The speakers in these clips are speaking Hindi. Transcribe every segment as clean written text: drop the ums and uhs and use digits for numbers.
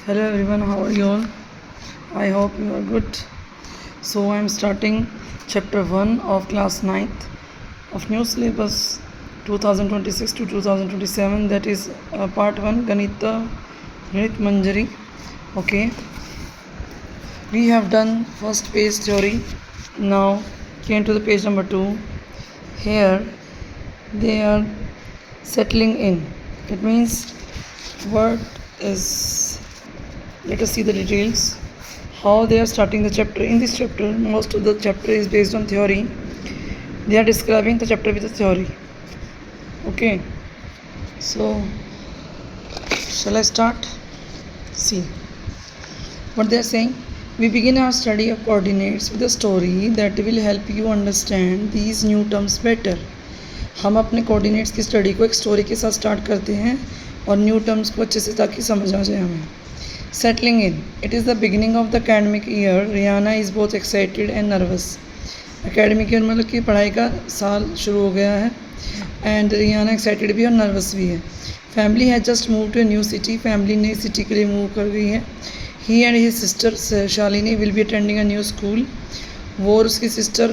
Hello everyone, how are you all? I hope you are good. So I am starting chapter 1 of class 9th of new syllabus 2026 to 2027, that is part 1 Ganit Manjari. Okay, we have done first page theory. Now came to the page number 2. Here they are settling in. It means what is, let us see the details how they are starting the chapter. In this chapter, most of the chapter is based on theory. They are describing the chapter with the theory. Okay, so shall I start? See what they are saying. We begin our study of coordinates with a story that will help you understand these new terms better. हम अपने कोऑर्डिनेट्स की स्टडी को एक स्टोरी के साथ स्टार्ट करते हैं और न्यू टर्म्स को अच्छे से ताकि समझ आ जाए हमें. Settling in. It is the beginning of the academic year. Rihanna is both excited and nervous. Academic year मतलब कि पढ़ाई का साल शुरू हो गया है and Rihanna excited भी और nervous भी है. Family has just moved to a new city. Family नई city के लिए move कर गई है. He and his sister Shalini will be attending a new school. वो और उसकी sister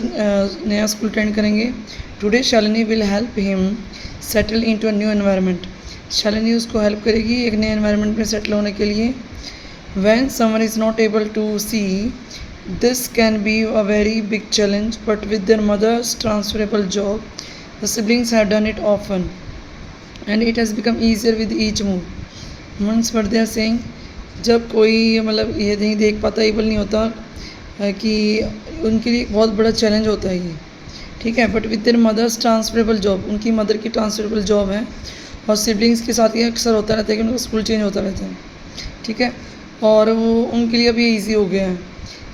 नया स्कूल अटेंड करेंगे. Today Shalini will help him settle into a new environment. Shalini उसको हेल्प करेगी एक नए एनवायरनमेंट में सेटल होने के लिए. When someone is not able to see, this can be a very big challenge, but with their mother's transferable job, the siblings have done it often, and it has become easier with each move. Means what they are saying, जब कोई मतलब ये नहीं देख पाता, एबल नहीं होता कि उनके लिए बहुत बड़ा चैलेंज होता है ये, ठीक है. But with their mothers transferable job, उनकी मदर की ट्रांसफरेबल जॉब है. और सिबलिंग्स के साथ ये अक्सर होता रहता है कि उनका स्कूल चेंज होता रहता है, ठीक है. और वो उनके लिए अभी ईजी हो गया है.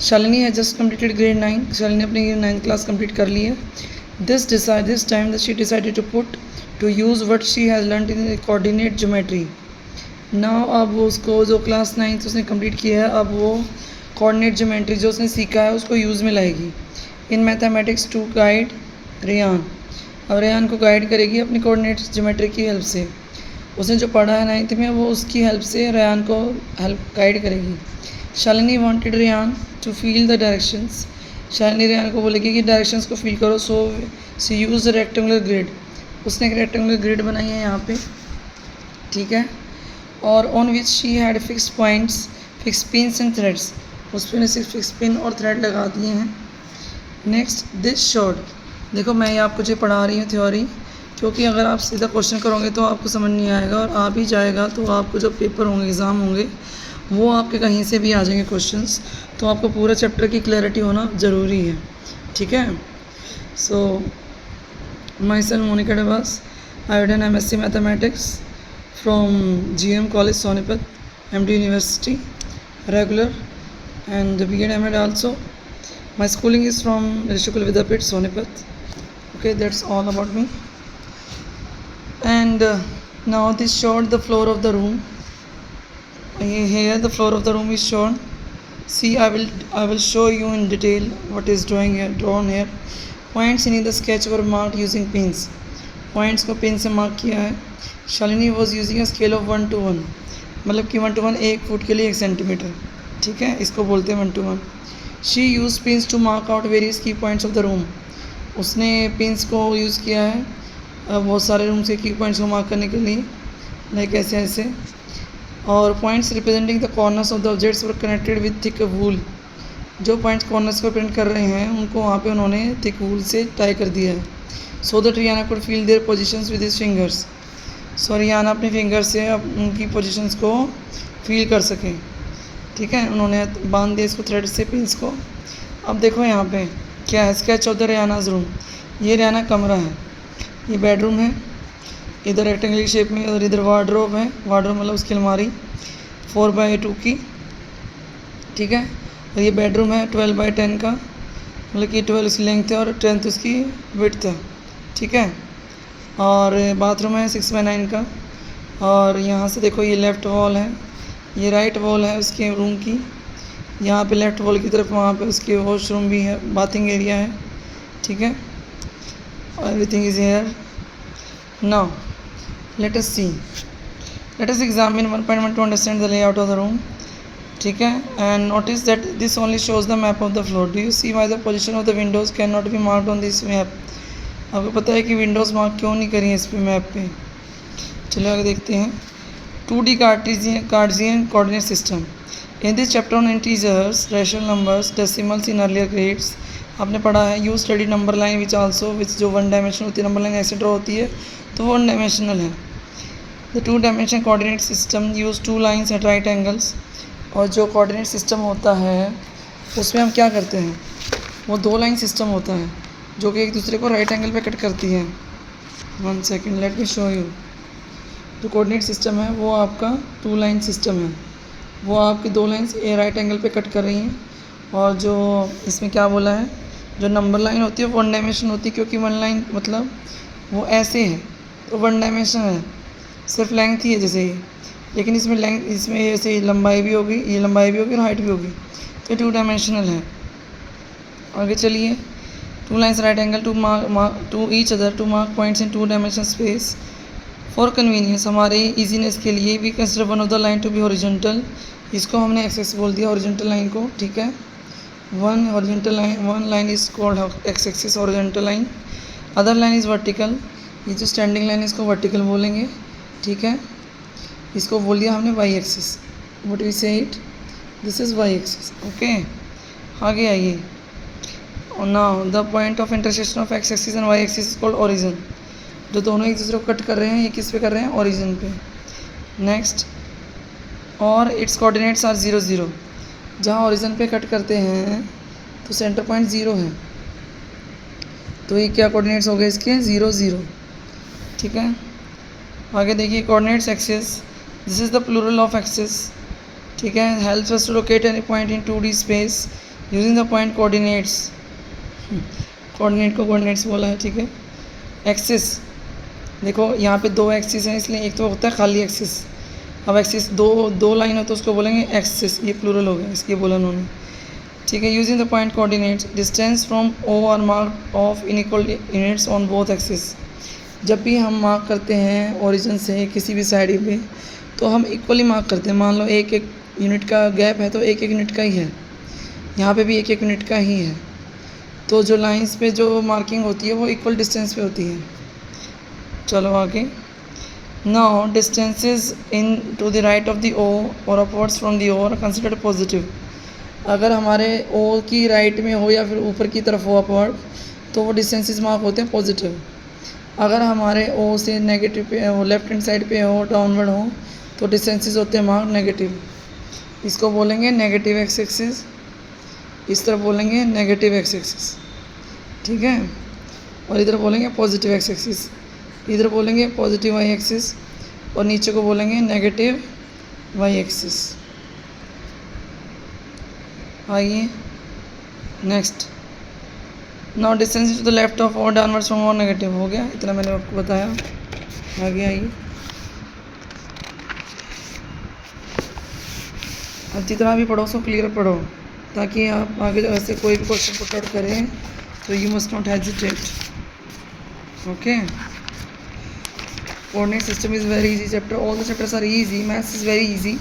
शालिनी है जस्ट कम्प्लीटेड ग्रेड 9. शालिनी अपनी 9th क्लास कंप्लीट कर ली है. This time that she decided to put to use what she has learned in coordinate geometry. Now अब उसको जो क्लास 9th उसने कंप्लीट किया है, अब वो कोऑर्डिनेट ज्योमेट्री जो उसने सीखा है उसको यूज़ में लाएगी in mathematics to guide Riyan. अब रेहान को गाइड करेगी अपनी कोऑर्डिनेट ज्योमेट्री की हेल्प से. उसने जो पढ़ा है 9th में वो उसकी हेल्प से रेहान को हेल्प गाइड करेगी. Shalini wanted Rehan to feel the directions. Shalini Rehan को बोलेगी कि डायरेक्शंस को फील करो. So she use the rectangular grid. उसने एक रेक्टेंगुलर ग्रिड बनाई है यहाँ पे, ठीक है. और on which she had fix points, fix pins and threads. उस पर सिर्फ फिक्स पिन और थ्रेड लगा दिए हैं. Next this showed. देखो मैं ये आपको जो पढ़ा रही हूँ थ्योरी, क्योंकि अगर आप सीधा क्वेश्चन करोगे तो आपको समझ नहीं आएगा, और आ भी जाएगा तो आपको जो पेपर होंगे, एग्ज़ाम होंगे, वो आपके कहीं से भी आ जाएंगे क्वेश्चंस. तो आपको पूरा चैप्टर की क्लैरिटी होना ज़रूरी है, ठीक है. So myself Monika Dabas. I have done MSc mathematics from GM college Sonipat, MD university regular, and B.Ed M.Ed also. My schooling is from Rishikul Vidyapit, Sonipat. Okay, that's all about me. And now this showed the floor of the room. Here the floor of the room is shown. See, I will show you in detail what is drawn here. Points in the sketch were marked using pins. Points को पिन से मार्क किया है. Shalini was using a scale of 1 to 1. मतलब कि 1 to 1 1 फुट के लिए 1 सेंटीमीटर, ठीक है. इसको बोलते हैं 1 to 1. She used pins to mark out various key points of the room. उसने पिंस को यूज़ किया है बहुत सारे रूम्स के की पॉइंट्स को मार्क करने के लिए, लाइक ऐसे ऐसे. और points representing the corners of the objects were connected with thick wool. जो पॉइंट्स कॉर्नर्स को प्रिंट कर रहे हैं उनको वहाँ पे उन्होंने थिक वूल से टाई कर दिया है. So that Riyana could feel their positions with his fingers. So Riyana अपने फिंगर से अब उनकी पोजिशंस को फील कर सकें, ठीक है. उन्होंने बांध दिया इसको थ्रेड से पिंस को. अब देखो यहाँ पे क्या है, स्केच ऑफ द रेहानाज रूम. ये रेहाना कमरा है, ये बेडरूम है, इधर रेक्टेंगुलर शेप में, और इधर वार्डरोब है. वार्डरोब मतलब उसकी अलमारी 4x2 की, ठीक है. और ये बेडरूम है 12x10 का, मतलब कि 12 उसकी लेंथ है और 10 उसकी विड्थ है, ठीक है. और बाथरूम है 6x9 का. और यहाँ से देखो ये लेफ़्ट वॉल है, ये राइट वॉल है उसके रूम की. यहाँ पे लेफ़्ट वॉल की तरफ वहाँ पे उसके वॉशरूम भी है, बाथिंग एरिया है, ठीक है. Everything is here. Now let us see, let us examine 1.1 to understand the layout of the room. ठीक है। And notice that this only shows the map of the floor. Do you see why the position of the windows can not be marked on this map. आपको पता है कि विंडोज़ मार्क क्यों नहीं करी है इस पे मैप पे। चलिए आगे देखते हैं। 2D Cartesian coordinate system. In this chapter on integers, rational numbers, decimals in earlier grades आपने पढ़ा है। You study number line which जो वन डायमेंशनल होती है, नंबर लाइन ऐसे ड्रॉ होती है तो वन डायमेंशनल है। The 2 dimension coordinate system use 2 lines at right angles. और जो कोऑर्डिनेट सिस्टम होता है उसमें हम क्या करते हैं, वो 2 लाइन सिस्टम होता है जो कि एक दूसरे को राइट एंगल पे कट करती हैं। 1 second, let me show you. जो कोऑर्डिनेट सिस्टम है वो आपका 2 लाइन सिस्टम है। वो आपकी 2 लाइन्स राइट एंगल पे कट कर रही हैं। और जो इसमें क्या बोला है, जो नंबर लाइन होती है वो 1 डायमेंशन होती है, क्योंकि 1 लाइन मतलब वो ऐसे है तो 1 डायमेंशन है, सिर्फ लेंथ ही है जैसे ये। लेकिन इसमें लेंथ, इसमें ऐसे लंबाई भी होगी, ये लंबाई भी होगी और हाइट भी होगी, तो 2 डायमेंशनल है। आगे चलिए। 2 lines right angle to each other to mark points in 2 dimensional space. For convenience, हमारे इजीनेस के लिए we consider one of the line to be horizontal. इसको हमने एक्स एक्सिस बोल दिया, हॉरिजॉन्टल लाइन को, ठीक है। One line is called x axis horizontal line. Other line is vertical. ये जो स्टैंडिंग लाइन है इसको वर्टिकल बोलेंगे, ठीक है। इसको बोल दिया हमने Y axis. What we say it, this is Y axis, okay. आगे आइए। और now the point of intersection of X axis and Y axis is called origin. जो दोनों एक दूसरे को कट कर रहे हैं, ये किस पे कर रहे हैं, ओरिजिन पे। नेक्स्ट, और इट्स कोऑर्डिनेट्स आर 0 0। जहाँ ओरिजिन पे कट करते हैं तो सेंटर पॉइंट 0 है, तो ये क्या कोऑर्डिनेट्स हो गए इसके, 0 0, ठीक है। आगे देखिए, coordinates axis, this is the plural of axis, ठीक है। Helps us to locate any point in 2D space using the point coordinates. Coordinate को कोऑर्डिनेट्स बोला है, ठीक है। एक्सिस देखो, यहाँ पे 2 एक्सिस हैं, इसलिए एक तो होता है खाली एक्सिस। अब एक्सिस दो लाइन हो तो उसको बोलेंगे एक्सिस, ये प्लूरल हो गया, इसलिए बोला उन्होंने, ठीक है। Using the point coordinates, distance from O or mark of in equal units on both axis. जब भी हम मार्क करते हैं ओरिजिन से किसी भी साइड पे, तो हम इक्वली मार्क करते हैं। मान लो 1 1 यूनिट का गैप है तो 1 1 यूनिट का ही है, यहाँ पे भी 1 1 यूनिट का ही है। तो जो लाइंस पे जो मार्किंग होती है वो इक्वल डिस्टेंस पे होती है। चलो आगे। Now distances in to the right of the O और upwards from the O are considered positive. अगर हमारे ओ की राइट में हो या फिर ऊपर की तरफ हो अपवर्ड, तो वो डिस्टेंसेस मार्क होते हैं पॉजिटिव। अगर हमारे ओ से नेगेटिव पे हो, लेफ्ट हैंड साइड पे हो, डाउनवर्ड हो, तो डिस्टेंसेस होते हैं मार्क नेगेटिव। इसको बोलेंगे नेगेटिव एक्स एक्सिस, इस तरफ बोलेंगे नेगेटिव एक्स एक्सिस, ठीक है। और इधर बोलेंगे पॉजिटिव एक्स एक्सिस, इधर बोलेंगे पॉजिटिव वाई एक्सिस, और नीचे को बोलेंगे नेगेटिव वाई एक्सिस। आइए next. Now distance to the left of और डाउनवर्ड्स फ्रॉम और नेगेटिव हो गया, इतना मैंने आपको बताया। आगे आइए। अब जितना भी पढ़ो उसको क्लियर पढ़ो, ताकि आप आगे ऐसे कोई भी क्वेश्चन पुट आउट करें तो you must not hesitate, okay. Coordinate system is very easy chapter, all the chapters are easy, maths is very easy,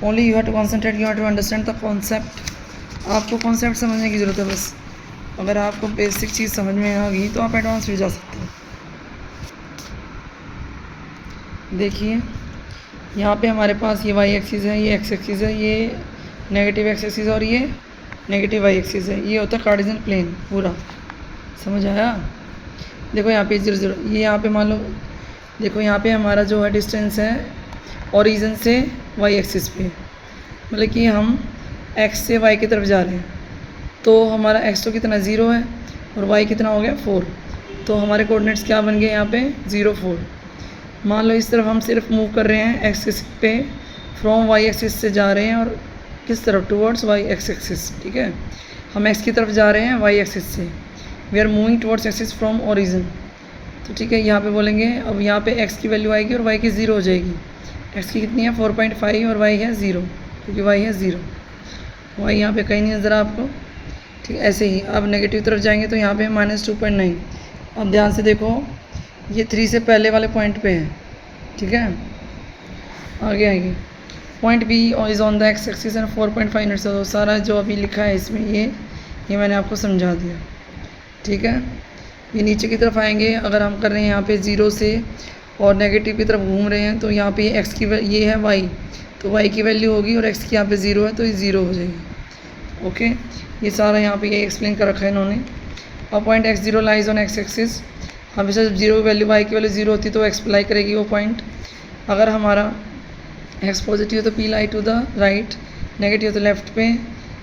only you have to concentrate, you have to understand the concept. आपको कॉन्सेप्ट समझने की ज़रूरत है बस। अगर आपको बेसिक चीज़ समझ में आ गई तो आप एडवांस भी जा सकते हैं। देखिए, यहाँ पे हमारे पास ये वाई एक्सिस है, ये एक्स एक्सिस है, ये नेगेटिव एक्स एक्सिस और ये नेगेटिव वाई एक्सिस है। ये होता है कार्टेशियन प्लेन पूरा, समझ आया। देखो यहाँ पे 0 0, ये यहाँ पे मान लो, देखो यहाँ पे हमारा जो है डिस्टेंस है ओरिजिन से वाई एक्सिस पे, मतलब कि हम एक्स से वाई की तरफ जा रहे हैं, तो हमारा एक्स तो कितना 0 है और वाई कितना हो गया 4, तो हमारे कोऑर्डिनेट्स क्या बन गए यहाँ पे 0 4। मान लो इस तरफ हम सिर्फ मूव कर रहे हैं एक्सिस पे, फ्रॉम वाई एक्सिस से जा रहे हैं, और किस तरफ, टुवर्ड्स वाई एक्स एक्सिस, ठीक है। हम एक्स की तरफ जा रहे हैं वाई एक्सिस से, we are moving towards axis from origin, तो ठीक है। यहाँ पे बोलेंगे, अब यहाँ पे एक्स की वैल्यू आएगी और वाई की 0 हो जाएगी। एक्स की कितनी है 4.5 और वाई है 0, क्योंकि वाई है 0, वाई यहाँ पे कहीं नहीं नज़र आपको, ठीक है। ऐसे ही अब नेगेटिव तरफ जाएंगे तो यहाँ पे -2.9। अब ध्यान से देखो, ये 3 से पहले वाले पॉइंट पे है, ठीक है। आगे आएंगे, point B is on the X axis and 4.5 units. तो सारा जो अभी लिखा है इसमें ये मैंने आपको समझा दिया, ठीक है। ये नीचे की तरफ आएंगे, अगर हम कर रहे हैं यहाँ पे 0 से और नेगेटिव की तरफ घूम रहे हैं तो यहाँ पे एक्स की ये है y, तो y की वैल्यू होगी और x की यहाँ पे 0 है तो ये 0 हो जाएगी। ओके, ये सारा यहाँ पे ये एक्सप्लेन कर रखा है इन्होंने। अब point x0 lies on x axis, हमेशा जब 0 की वैल्यू y की वैल्यू 0 होती है तो x लाई करेगी वो पॉइंट। अगर हमारा x पॉजिटिव है तो p lie to the right, negative तो लेफ्ट पे।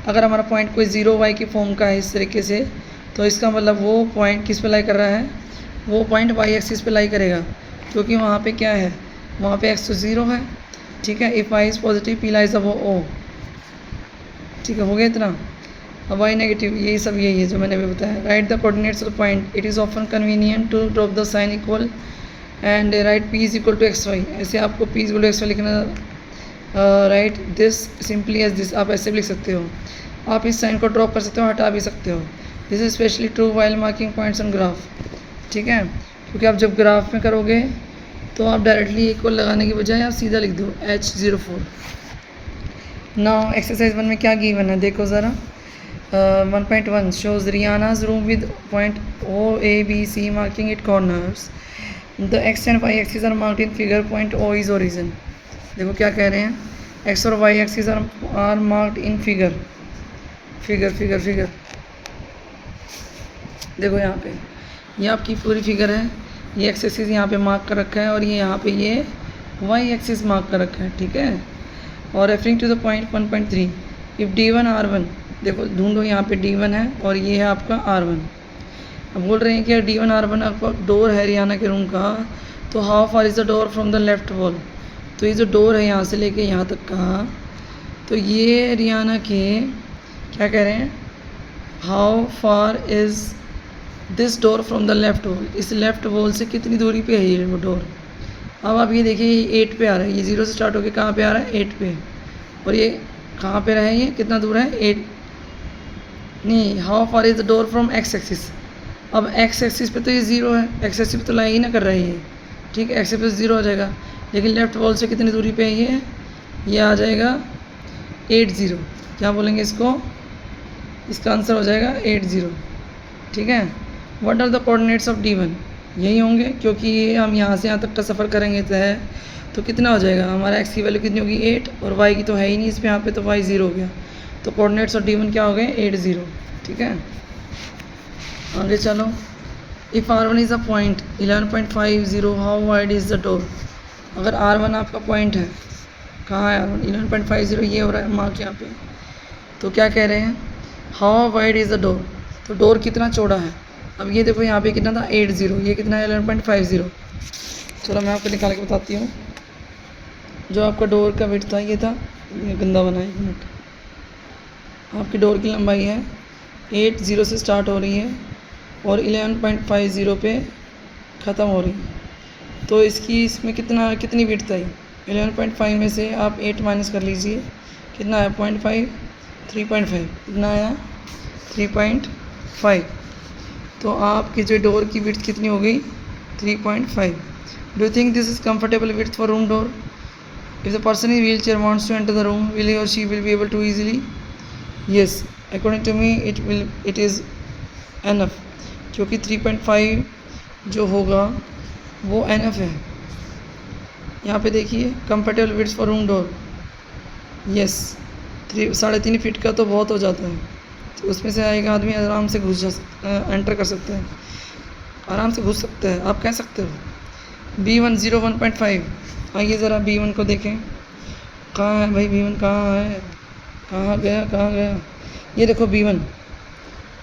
अगर हमारा पॉइंट कोई 0 y की फॉर्म का है इस तरीके से, तो इसका मतलब वो पॉइंट किस पे लाई कर रहा है, वो पॉइंट y एक्सिस पे लाई करेगा, क्योंकि वहाँ पे क्या है, वहाँ पे x तो 0 है, ठीक है। If y is positive p lies अब o, ठीक है, हो गया इतना। अब y नेगेटिव, यही सब यही है जो मैंने अभी बताया। Write the coordinates of the point, it is often convenient to drop the sign equal and write p is equal to xy। ऐसे आपको p is equal to xy लिखना, write this simply as this, आप ऐसे भी लिख सकते हो। आप इस साइन को ड्रॉप कर सकते हो, हटा भी सकते हो। This is specially true while marking points on graph, ठीक है, क्योंकि आप जब ग्राफ में करोगे तो आप डायरेक्टली इक्वल लगाने की बजाय आप सीधा लिख दो H04। नाउ एक्सरसाइज 1 में क्या गिवन है देखो ज़रा। 1.1 shows Riyana's room with point O A B C marking it corners, the x and Y axis are marked in figure, point O is origin. देखो क्या कह रहे हैं, एक्स और y axis are marked in figure, figure देखो यहाँ पे ये आपकी पूरी फिगर है, ये एक्स एक्सिस यहाँ पे मार्क कर रखा है और ये यहाँ पे ये वाई एक्सिस मार्क कर रखा है, ठीक है। और referring to the point 1.3 if D1 R1, देखो ढूंढो यहाँ पे D1 है और ये है आपका R1। अब बोल रहे हैं कि D1 R1 आपका डोर है रियाना के रूम का, तो how far is the door from the left wall. तो ये जो डोर है यहाँ से लेके यहाँ तक का, तो ये रियाना के क्या कह रहे हैं, how far is this door from the left wall, इस लेफ्ट वॉल से कितनी दूरी पे है ये वो डोर। अब आप ये देखिए ये 8 पे आ रहा है, ये 0 से स्टार्ट होकर कहाँ पे आ रहा है 8 पे, और ये कहाँ पे रहा है, ये कितना दूर है 8 नहीं। How far is the door from x axis, अब एक्स एक्सिस पे तो ये 0 है, एक्स एक्सिस पे तो लाई ही ना कर रहा है ये, ठीक है, एक्स एक्सिस पे 0 हो जाएगा, लेकिन लेफ्ट वॉल से कितनी दूरी पे है ये आ जाएगा 80। क्या बोलेंगे इसको, इसका आंसर हो जाएगा 80, ठीक है। What are the coordinates of D1, यही होंगे क्योंकि ये हम यहाँ से यहाँ तक का सफ़र करेंगे तो कितना हो जाएगा, हमारा x की वैल्यू कितनी होगी 8 और y की तो है ही नहीं इस पर, यहाँ पे तो y 0 हो गया, तो कोऑर्डिनेट्स ऑफ D1 क्या हो गए 80, ठीक है। आगे चलो, if R1 is a point 11.50 how wide is the door. अगर R1 आपका पॉइंट है, कहाँ है R1 11.50, ये हो रहा है मार्क यहाँ पे, तो क्या कह रहे हैं how wide is the door, तो डोर कितना चौड़ा है। अब ये देखो यहाँ पे कितना था 80, ये कितना है 11.50। चलो मैं आपको निकाल के बताती हूँ, जो आपका डोर का विड्थ था ये था, ये गंदा बना है, 1 मिनट, आपकी डोर की लंबाई है 80 से स्टार्ट हो रही है और 11.50 पे ख़त्म हो रही है, तो इसमें कितनी विड्थ आई, 11.5 में से आप 8 माइनस कर लीजिए, कितना है 0.5 3.5, कितना आया 3.5, तो आपकी जो डोर की विड्थ कितनी हो गई 3.5। Do you think this is comfortable width for room door. If the person in wheelchair wants to enter the room, will he or she will be able to easily. Yes, according to me it is enough, क्योंकि 3.5 जो होगा वो एनफ है। यहाँ पे देखिए comfortable width for room door, yes 3.5 feet का तो बहुत हो जाता है, तो उसमें से एक आदमी आराम से एंटर कर सकता है, आराम से घुस सकता है, आप कह सकते हो। B1 1.5, आइए ज़रा B1 को देखें, कहाँ है भाई B1, कहाँ है, कहाँ गया, ये देखो B1,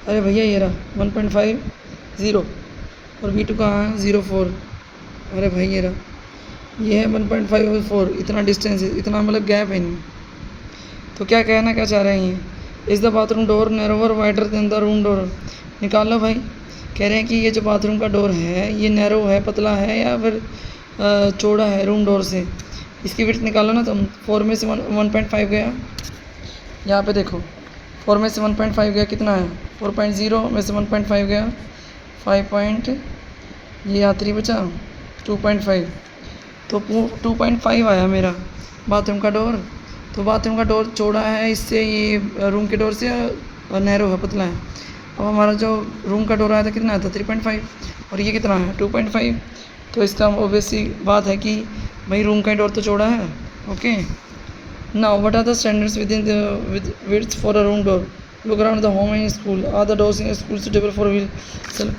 अरे भैया ये रहा 1.50 और B2 कहाँ है 0.4, अरे भाई ये रहा, ये है 1.5 इतना डिस्टेंस है, इतना मतलब गैप है नहीं। तो क्या कहना क्या चाह रहे हैं, ये is the bathroom door narrower wider than the room door. निकाल लो भाई, कह रहे हैं कि ये जो बाथरूम का डोर है ये नैरो है, पतला है या फिर चौड़ा है रूम डोर से, इसकी विड्थ निकालो ना तुम। 4 में से 1.5 गया, यहाँ पे देखो 4 में से 1.5 गया, कितना है 4.0 में से 1.5 गया 5 ये यहाँ 3 बचा 2.5, तो 2.5 आया मेरा बाथरूम का डोर। तो बाथरूम का डोर चौड़ा है इससे, ये रूम के डोर से नैरो है, पतला है। अब हमारा जो रूम का डोर आया था कितना था 3.5 और ये कितना है 2.5। तो इसका ऑब्वियसली बात है कि भाई रूम का डोर तो चौड़ा है। Okay, now what are the standards within the width for a room door, look around the home and school, are the doors in school suitable for wheel. चलो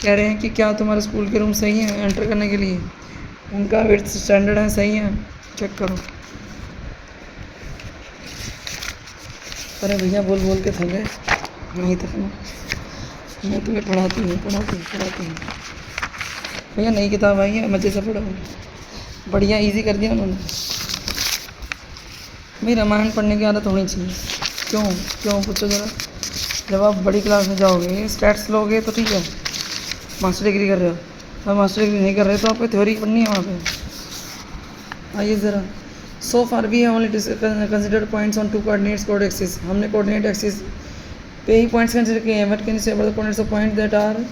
कह रहे हैं कि क्या तुम्हारे स्कूल के रूम सही है एंटर करने के लिए, उनका विड्थ स्टैंडर्ड है, सही है, चेक करो। अरे भैया बोल बोल के थक गए, नहीं तक ना, मैं तुम्हें पढ़ाती हूँ भैया। नई किताब आई है, मज़े से पढ़ो, बढ़िया इजी कर दिया उन्होंने। भाई रामायण पढ़ने की आदत होनी चाहिए। क्यों क्यों पूछो ज़रा। जब आप बड़ी क्लास में जाओगे, स्टैट्स लोगे तो ठीक है, मास्टर डिग्री कर रहे हो, और मास्टर डिग्री नहीं कर रहे तो आपको थ्योरी पढ़नी है वहाँ पे। आइए ज़रा। So far we have only considered points on 2 coordinates code axis. हमने कोऑर्डिनेट एक्सिस पे ही पॉइंट्स कंसिडर किए हैं। What can you say about the coordinates of point that are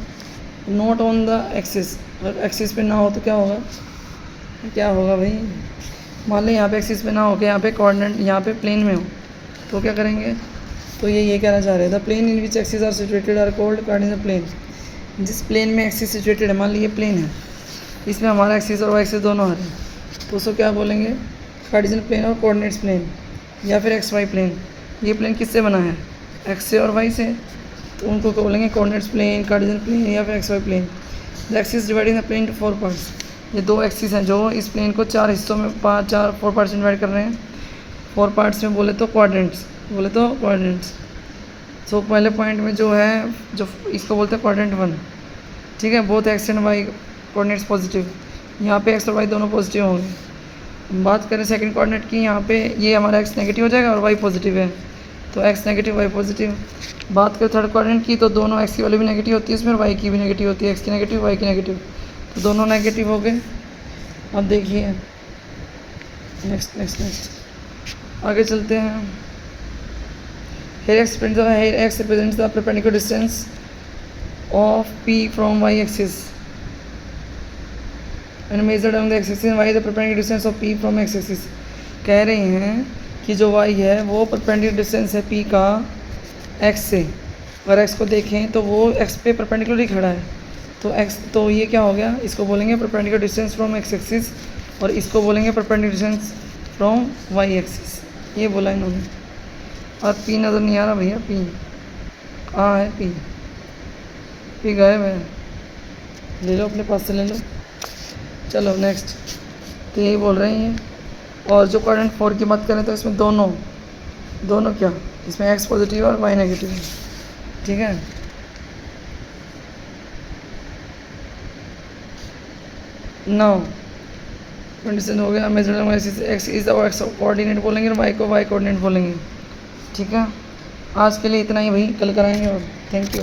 not on the axis. अगर एक्सिस पे ना हो तो क्या होगा, क्या होगा भाई। मान लो यहाँ पे एक्सिस पे ना हो के यहाँ पे कोऑर्डिनेट, यहाँ पे प्लेन में हो, तो क्या करेंगे। तो ये कहना चाह रहे हैं the plane in which axis are situated are called cardinal plane. जिस प्लेन में एक्सिस सिचुएटेड है, मान लीजिए प्लेन है, इसमें हमारा एक्सिस और वाई एक्सिस दोनों आ रहे हैं, तो उसको क्या बोलेंगे, कार्डिनल प्लेन और कोऑर्डिनेट्स प्लेन, या फिर एक्स वाई प्लेन। ये प्लेन किससे बना है, एक्स से और वाई से, तो उनको क्या बोलेंगे, कोऑर्डिनेट्स प्लेन, कार्डिनल प्लेन या फिर X Y plane. The axis dividing the plane to 4 parts. ये 2 एक्सिस हैं जो इस प्लेन को 4 हिस्सों में 4 पार्ट्स में डिवाइड कर रहे हैं। 4 पार्ट्स में बोले तो कोऑर्डिनेट्स। सो पहले पॉइंट में जो है, जो इसको बोलते हैं कोऑर्डिनेट 1, ठीक है। Both X and Y coordinates positive, यहाँ पे एक्स और वाई दोनों पॉजिटिव होंगे। बात करें सेकंड कोऑर्डिनेट की, यहाँ पे ये हमारा एक्स नेगेटिव हो जाएगा और वाई पॉजिटिव है, तो एक्स नेगेटिव वाई पॉजिटिव। बात करें थर्ड कोऑर्डिनेट की, तो दोनों एक्स की वाली भी नेगेटिव होती है इसमें, और वाई की भी नेगेटिव होती है, एक्स की नेगेटिव वाई की नेगेटिव, तो दोनों नेगेटिव हो गए। अब देखिए नेक्स्ट आगे चलते हैं। Here x represents the perpendicular distance of P from y axis and measured along the x axis, and y the perpendicular distance of P from x axis। कह रहे हैं कि जो y है वो परपेंडिकुलर डिस्टेंस है P का x से। अगर x को देखें तो वो x पे परपेंडिकुलर ही खड़ा है, तो x, तो ये क्या हो गया, इसको बोलेंगे perpendicular distance from x axis, और इसको बोलेंगे perpendicular distance from y axis. ये बोला इन्होंने। और पी नज़र नहीं आ रहा भैया, पी कहाँ है, पी गायब है, ले लो अपने पास से ले लो। चलो नेक्स्ट, तो यही बोल रहे हैं। और जो कोऑर्डिनेट 4 की बात करें तो इसमें दोनों क्या, इसमें एक्स पॉजिटिव और वाई नेगेटिव है, ठीक है। नाउ कंडीशन हो गया, major X is X coordinate बोलेंगे और वाई को वाई कोऑर्डिनेट बोलेंगे, ठीक है। आज के लिए इतना ही भाई, कल कराएंगे और थैंक यू।